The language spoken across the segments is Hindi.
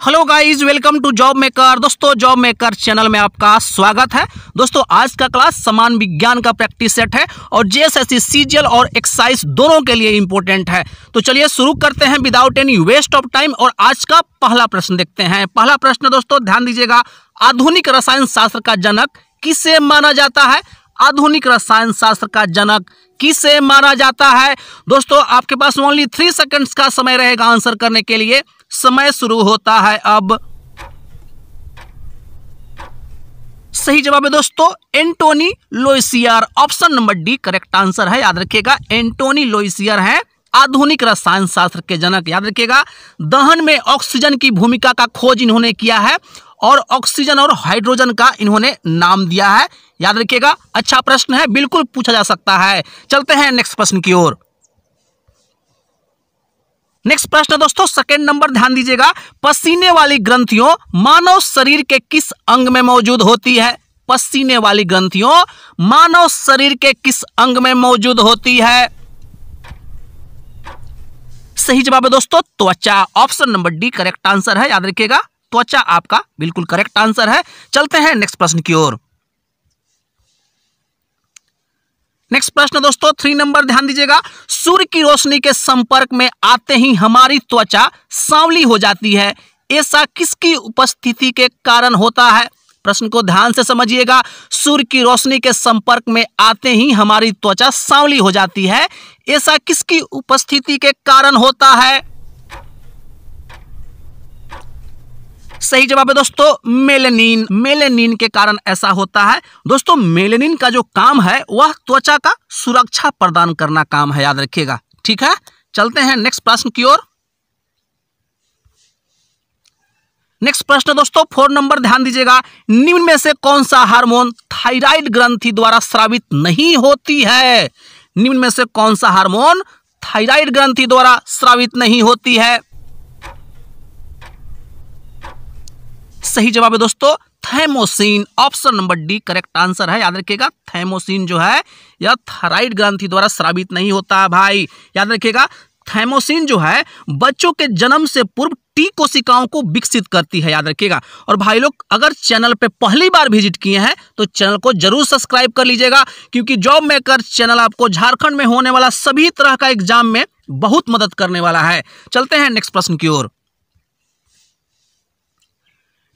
Hello guys, welcome to job maker. दोस्तों, जॉब मेकर चैनल में आपका स्वागत है। दोस्तों, आज का क्लास समान विज्ञान का प्रैक्टिस सेट है और जेएसएससी सीजीएल और एक्साइज दोनों के लिए इंपॉर्टेंट है। तो चलिए शुरू करते हैं without any waste of time और आज का पहला प्रश्न देखते हैं। पहला प्रश्न दोस्तों ध्यान दीजिएगा, आधुनिक रसायन शास्त्र का जनक किसे माना जाता है? आधुनिक रसायन शास्त्र का जनक किसे माना जाता है? दोस्तों, आपके पास ओनली 3 सेकंड्स का समय रहेगा आंसर करने के लिए। समय शुरू होता है अब। सही जवाब है दोस्तों एंटोनी लोइसियर। Option number D correct answer है। याद रखिएगा, एंटोनी लोइसियर है आधुनिक रसायन शास्त्र के जनक। याद रखिएगा, दहन में ऑक्सीजन की भूमिका का खोज इन्होंने किया है और ऑक्सीजन और हाइड्रोजन का इन्होंने नाम दिया है। याद रखिएगा, अच्छा प्रश्न है, बिल्कुल पूछा जा सकता है। चलते हैं नेक्स्ट प्रश्न की ओर। नेक्स्ट प्रश्न दोस्तों सेकंड नंबर, ध्यान दीजिएगा, पसीने वाली ग्रंथियों मानव शरीर के किस अंग में मौजूद होती है? पसीने वाली ग्रंथियों मानव शरीर के किस अंग में मौजूद होती है? सही जवाब है दोस्तों त्वचा। Option number D correct answer है। याद रखिएगा, त्वचा आपका बिल्कुल करेक्ट आंसर है। चलते हैं नेक्स्ट प्रश्न की ओर। नेक्स्ट प्रश्न दोस्तों 3 नंबर, ध्यान दीजिएगा, सूर्य की रोशनी के संपर्क में आते ही हमारी त्वचा सांवली हो जाती है, ऐसा किसकी उपस्थिति के कारण होता है? प्रश्न को ध्यान से समझिएगा। सूर्य की रोशनी के संपर्क में आते ही हमारी त्वचा सांवली हो जाती है, ऐसा किसकी उपस्थिति के कारण होता है? सही जवाब है दोस्तों मेलेनिन। मेलेनिन के कारण ऐसा होता है। दोस्तों, मेलेनिन का जो काम है वह त्वचा का सुरक्षा प्रदान करना काम है। याद रखिएगा, ठीक है। चलते हैं नेक्स्ट प्रश्न की ओर। नेक्स्ट प्रश्न दोस्तों 4 नंबर, ध्यान दीजिएगा, निम्न में से कौन सा हार्मोन थायराइड ग्रंथि द्वारा स्रावित नहीं होती है? निम्न में से कौन सा हार्मोन थायराइड ग्रंथि द्वारा स्रावित नहीं होती है? सही जवाब है दोस्तों thymosin. Option number D correct answer है। याद रखिएगा, थैमोसिन जो है यह थायराइड ग्रंथि द्वारा स्रावित नहीं होता है भाई। याद रखिएगा, थैमोसिन जो है बच्चों के जन्म से पूर्व टी कोशिकाओं को विकसित करती है। याद रखिएगा, और भाई लोग अगर चैनल पे पहली बार विजिट किए हैं तो चैनल को जरूर सब्सक्राइब कर लीजिएगा, क्योंकि जॉब मेकर चैनल आपको झारखंड में होने वाला सभी तरह का एग्जाम में बहुत मदद करने वाला है। चलते हैं नेक्स्ट प्रश्न की ओर।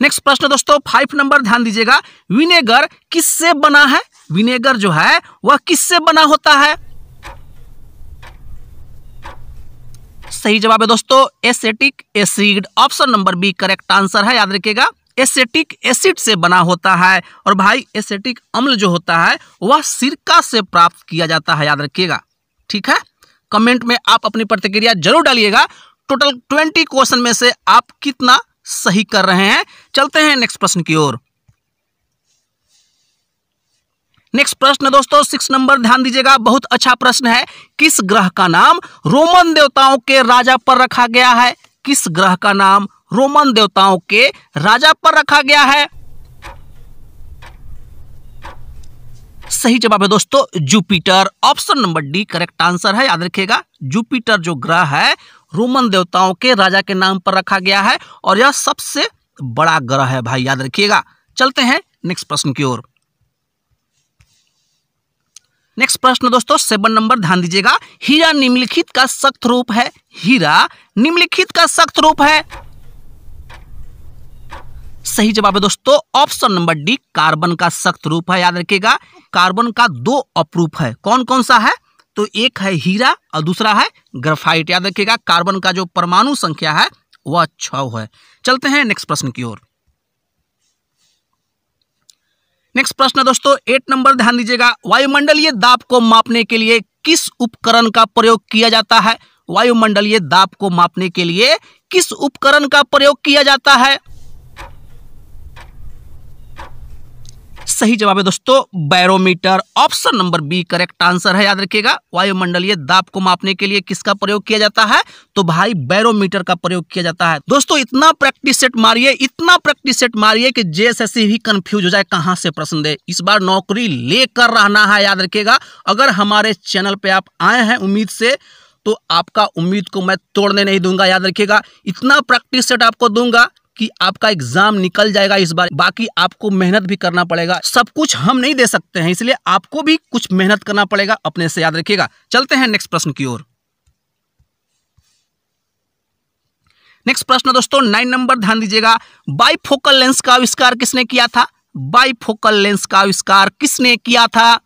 नेक्स्ट प्रश्न दोस्तों 5 नंबर, ध्यान दीजिएगा, विनेगर किससे बना है? विनेगर जो है वह किससे बना होता है? सही जवाब है दोस्तों acetic acid. Option number B correct answer है। याद रखिएगा, एसिटिक एसिड से बना होता है। और भाई एसिटिक अम्ल जो होता है वह सिरका से प्राप्त किया जाता है। याद रखिएगा, ठीक है। कमेंट में आप अपनी प्रतिक्रिया जरूर डालिएगा। टोटल 20 क्वेश्चन में से आप कितना सही कर रहे हैं। चलते हैं नेक्स्ट प्रश्न की ओर। नेक्स्ट प्रश्न दोस्तों 6 नंबर, ध्यान दीजिएगा, बहुत अच्छा प्रश्न है, किस ग्रह का नाम रोमन देवताओं के राजा पर रखा गया है? किस ग्रह का नाम रोमन देवताओं के राजा पर रखा गया है? सही जवाब है दोस्तों Jupiter. Option number D correct answer है। याद रखिएगा, जुपिटर जो ग्रह है रोमन देवताओं के राजा के नाम पर रखा गया है और यह सबसे बड़ा ग्रह है भाई। याद रखिएगा। चलते हैं नेक्स्ट प्रश्न की ओर। नेक्स्ट प्रश्न दोस्तों 7 नंबर, ध्यान दीजिएगा, हीरा निम्नलिखित का सख्त रूप है? हीरा निम्नलिखित का सख्त रूप है? सही जवाब है दोस्तों ऑप्शन नंबर डी कार्बन का सख्त रूप है। याद रखिएगा, कार्बन का 2 अपरूप है। कौन कौन सा है? तो एक है हीरा और दूसरा है ग्रेफाइट। याद रखिएगा, कार्बन का जो परमाणु संख्या है वह 6 है। चलते हैं नेक्स्ट प्रश्न की ओर। नेक्स्ट प्रश्न दोस्तों 8 नंबर, ध्यान दीजिएगा, वायुमंडलीय दाब को मापने के लिए किस उपकरण का प्रयोग किया जाता है? वायुमंडलीय दाब को मापने के लिए किस उपकरण का प्रयोग किया जाता है? सही जवाब है दोस्तों barometer. Option number B correct answer है। याद रखिएगा, वायुमंडलीय दाब को मापने के लिए किसका प्रयोग किया जाता है? तो भाई बैरोमीटर का प्रयोग किया जाता है। दोस्तों, इतना प्रैक्टिस सेट मारिए, इतना प्रैक्टिस सेट मारिए कि जेएसएससी भी कंफ्यूज हो जाए कहां से प्रश्न दे। इस बार नौकरी लेकर रहना है। याद रखिएगा, अगर हमारे चैनल पे आप आए हैं उम्मीद से, तो आपका उम्मीद को मैं तोड़ने नहीं दूंगा। याद रखिएगा, इतना प्रैक्टिस सेट आपको दूंगा कि आपका एग्जाम निकल जाएगा इस बार, बाकी आपको मेहनत भी करना पड़ेगा। सब कुछ हम नहीं दे सकते हैं, इसलिए आपको भी कुछ मेहनत करना पड़ेगा, अपने से याद रखिएगा। चलते हैं नेक्स्ट प्रश्न की ओर। नेक्स्ट प्रश्न दोस्तों 9 नंबर, ध्यान दीजिएगा। बाइफोकल लेंस का आविष्कार किसने किया था? बाइफोकल लेंस का आविष्कार किसने किया था?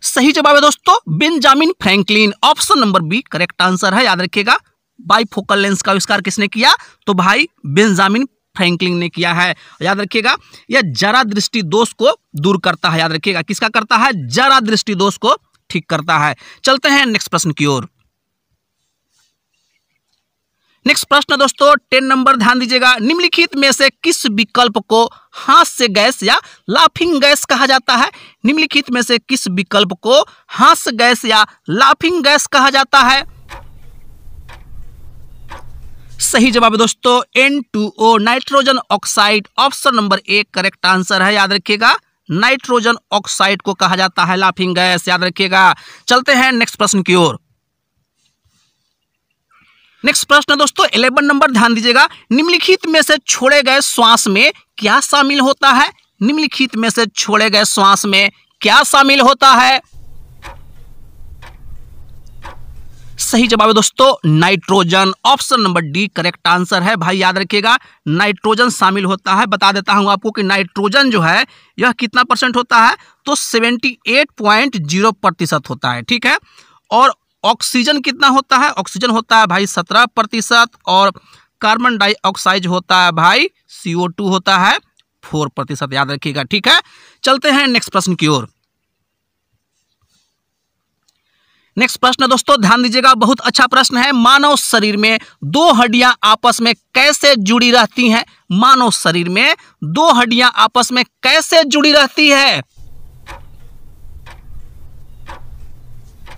सही जवाब है दोस्तों Benjamin Franklin. Option number B correct answer है, याद रखिएगा। बाइफोकल लेंस का आविष्कार किसने किया? तो भाई बेंजामिन फ्रैंकलिन ने किया है, याद रखिएगा। यह जरा दृष्टि दोष को दूर करता है, याद रखिएगा। किसका करता है? जरा दृष्टि दोष को ठीक करता है। चलते हैं नेक्स्ट प्रश्न की ओर। नेक्स्ट प्रश्न दोस्तों 10 नंबर, ध्यान दीजिएगा। निम्नलिखित में से किस विकल्प को हास्य गैस या लाफिंग गैस कहा जाता है? निम्नलिखित में से किस विकल्प को हास्य गैस या लाफिंग गैस कहा जाता है? सही जवाब है दोस्तों N2O, nitrogen oxide. Option number A correct answer है, याद रखिएगा। नाइट्रोजन ऑक्साइड को कहा जाता है लाफिंग गैस, याद रखिएगा। चलते हैं नेक्स्ट प्रश्न की ओर। नेक्स्ट प्रश्न दोस्तों 11 नंबर, ध्यान दीजिएगा। निम्नलिखित में से छोड़े गए श्वास में क्या शामिल होता है? निम्नलिखित में से छोड़े गए श्वास में क्या शामिल होता है? सही जवाब है दोस्तों nitrogen. Option number D correct answer है, भाई याद रखिएगा। नाइट्रोजन शामिल होता है। बता देता हूं आपको कि नाइट्रोजन जो है यह कितना परसेंट होता है? तो 78.0% होता है, ठीक है। और ऑक्सीजन कितना होता है? ऑक्सीजन होता है भाई 17%, और कार्बन डाइऑक्साइड होता है भाई CO2 होता है 4%, याद रखिएगा, ठीक है। चलते हैं नेक्स्ट प्रश्न की ओर। नेक्स्ट प्रश्न दोस्तों ध्यान दीजिएगा, बहुत अच्छा प्रश्न है। मानव शरीर में दो हड्डियां आपस में कैसे जुड़ी रहती हैं? मानव शरीर में दो हड्डियां आपस में कैसे जुड़ी रहती है?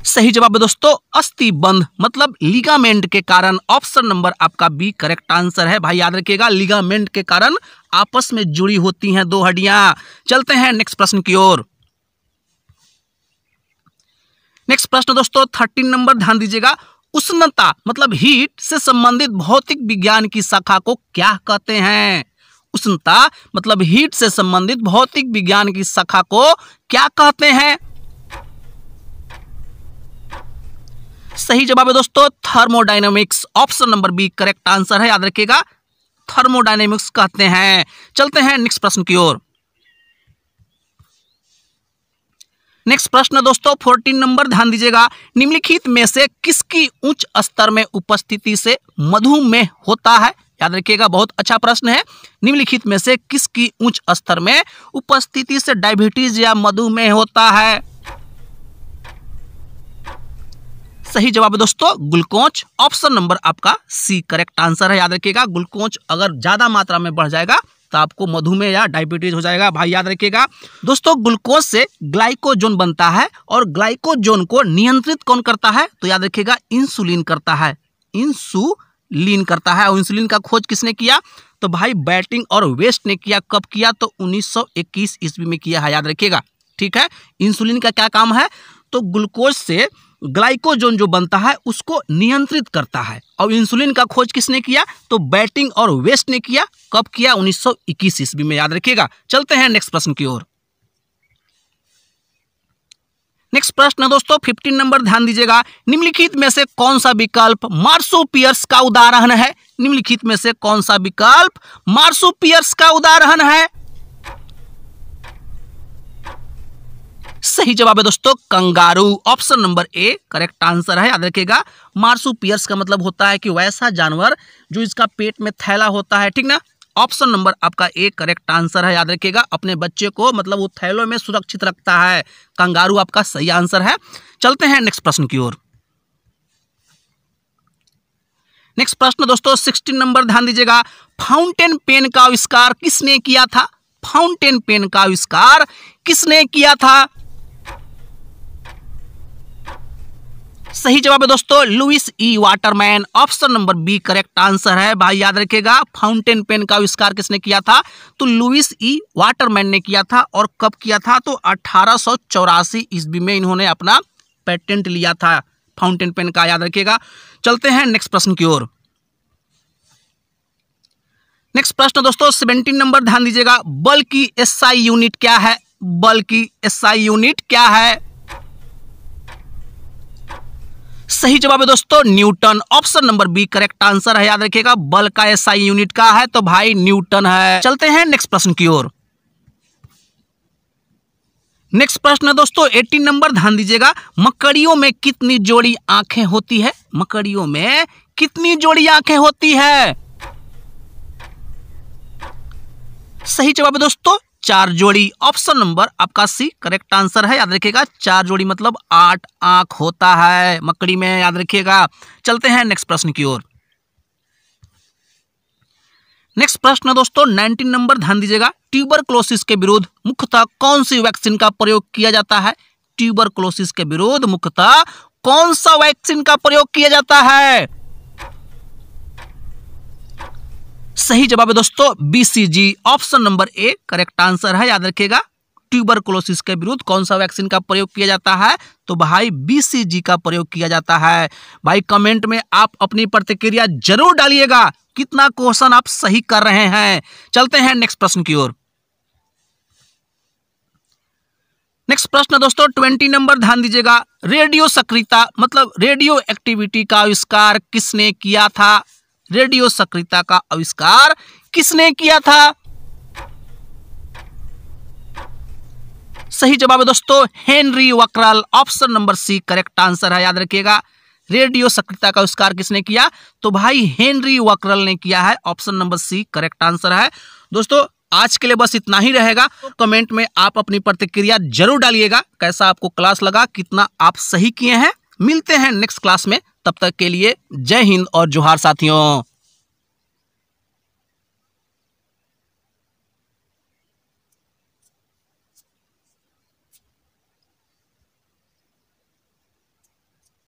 सही जवाब है दोस्तों अस्थिबंध, मतलब लिगामेंट के कारण। ऑप्शन नंबर आपका बी करेक्ट आंसर है, भाई याद रखिएगा। लिगामेंट के कारण आपस में जुड़ी होती हैं दो हड्डियां। चलते हैं नेक्स्ट प्रश्न की ओर। नेक्स्ट प्रश्न दोस्तों 13 नंबर, ध्यान दीजिएगा। उष्णता मतलब हीट से संबंधित भौतिक विज्ञान की शाखा को क्या कहते हैं? उष्णता मतलब हीट से संबंधित भौतिक विज्ञान की शाखा को क्या कहते हैं? सही जवाब है दोस्तों thermodynamics. Option number B correct answer है, याद रखिएगा। थर्मोडायनेमिक्स कहते हैं। चलते हैं नेक्स्ट प्रश्न की ओर। नेक्स्ट प्रश्न दोस्तों 14 नंबर, ध्यान दीजिएगा। निम्नलिखित में से किसकी उच्च स्तर में उपस्थिति से मधुमेह होता है? याद रखिएगा, बहुत अच्छा प्रश्न है। निम्नलिखित में से किसकी उच्च स्तर में उपस्थिति से डायबिटीज या मधुमेह होता है? सही जवाब है दोस्तों ग्लूकोज। ऑप्शन नंबर आपका सी करेक्ट आंसर है, याद रखिएगा। ग्लूकोज अगर ज्यादा मात्रा में बढ़ जाएगा तो आपको मधुमेह या डायबिटीज हो जाएगा, भाई याद रखिएगा। दोस्तों ग्लूकोज से ग्लाइकोजोन बनता है, और ग्लाइकोजोन को नियंत्रित कौन करता है? तो याद रखिएगा इंसुलिन करता है। इंसुलिन करता है। और इंसुलिन का खोज किसने किया? तो भाई बैटिंग और वेस्ट ने किया। कब किया? तो 1921 ईस्वी में किया है, याद रखिएगा, ठीक है। इंसुलिन का क्या काम है? तो ग्लूकोज से ग्लाइकोजोन जो बनता है उसको नियंत्रित करता है। और इंसुलिन का खोज किसने किया? तो बैटिंग और वेस्ट ने किया। कब किया? 1921 ईस्वी में, याद रखिएगा। चलते हैं नेक्स्ट प्रश्न की ओर। नेक्स्ट प्रश्न दोस्तों 15 नंबर, ध्यान दीजिएगा। निम्नलिखित में से कौन सा विकल्प मार्सोपियर्स का उदाहरण है? निम्नलिखित में से कौन सा विकल्प मार्सोपियर्स का उदाहरण है? सही जवाब है दोस्तों kangaroo. Option number A correct answer है, याद रखिएगा। मार्सुपियर्स का मतलब होता है कि वैसा जानवर जो इसका पेट में थैला होता है, ठीक ना। ऑप्शन नंबर आपका ए करेक्ट आंसर है, याद रखिएगा। अपने बच्चे को मतलब वो थैलों में सुरक्षित रखता है। कंगारू आपका सही आंसर है। चलते हैं नेक्स्ट प्रश्न की ओर। नेक्स्ट प्रश्न दोस्तों 16 नंबर, ध्यान दीजिएगा। फाउंटेन पेन का आविष्कार किसने किया था? फाउंटेन पेन का आविष्कार किसने किया था? सही जवाब है दोस्तों Louis E Waterman. Option number B correct answer है, भाई याद रखिएगा। फाउंटेन पेन का आविष्कार किसने किया था? तो लुइस ई वाटरमैन ने किया था। और कब किया था? तो 1884 ईस्वी में इन्होंने अपना पेटेंट लिया था फाउंटेन पेन का, याद रखिएगा। चलते हैं नेक्स्ट प्रश्न की ओर। नेक्स्ट प्रश्न दोस्तों 17 नंबर, ध्यान दीजिएगा। बल की एसआई यूनिट क्या है? बल की एसआई यूनिट क्या है? सही जवाब है दोस्तों Newton. Option number B correct answer है। याद रखिएगा, बल का एसआई यूनिट का है तो भाई न्यूटन है। चलते हैं नेक्स्ट प्रश्न की ओर। नेक्स्ट प्रश्न है दोस्तों 18 नंबर, ध्यान दीजिएगा। मकड़ियों में कितनी जोड़ी आंखें होती है? मकड़ियों में कितनी जोड़ी आंखें होती है? सही जवाब है दोस्तों 4 जोड़ी। ऑप्शन नंबर आपका सी करेक्ट आंसर है। याद रखिएगा 4 जोड़ी मतलब 8 आंख होता है मकड़ी में, याद रखिएगा। चलते हैं नेक्स्ट प्रश्न की ओर। नेक्स्ट प्रश्न दोस्तों 19 नंबर, ध्यान दीजिएगा। ट्यूबरक्लोसिस के विरुद्ध मुख्यतः कौन सी वैक्सीन का प्रयोग किया जाता है? ट्यूबरक्लोसिस के विरुद्ध मुख्यतः कौन सा वैक्सीन का प्रयोग किया जाता है? सही जवाब है दोस्तों BCG. Option number A correct answer है। याद रखिएगा ट्यूबरक्लोसिस के विरुद्ध कौन सा वैक्सीन का प्रयोग किया जाता है? तो भाई बीसीजी का प्रयोग किया जाता है। भाई कमेंट में आप अपनी प्रतिक्रिया जरूर डालिएगा, कितना क्वेश्चन आप सही कर रहे हैं। चलते हैं नेक्स्ट प्रश्न की ओर। नेक्स्ट प्रश्न दोस्तों 20 नंबर, ध्यान दीजिएगा। रेडियो सक्रियता मतलब रेडियो एक्टिविटी का आविष्कार किसने किया था? रेडियो सक्रियता का आविष्कार किसने किया था? सही जवाब है दोस्तों हेनरी वक्रल। Option number C correct answer है। याद रखिएगा रेडियो सक्रियता का आविष्कार किसने किया? तो भाई हेनरी वक्रल ने किया है। Option number C correct answer है। दोस्तों आज के लिए बस इतना ही रहेगा। कमेंट में आप अपनी प्रतिक्रिया जरूर डालिएगा, कैसा आपको क्लास लगा, कितना आप सही किए हैं। मिलते हैं नेक्स्ट क्लास में, तब तक के लिए जय हिंद और जोहार साथियों।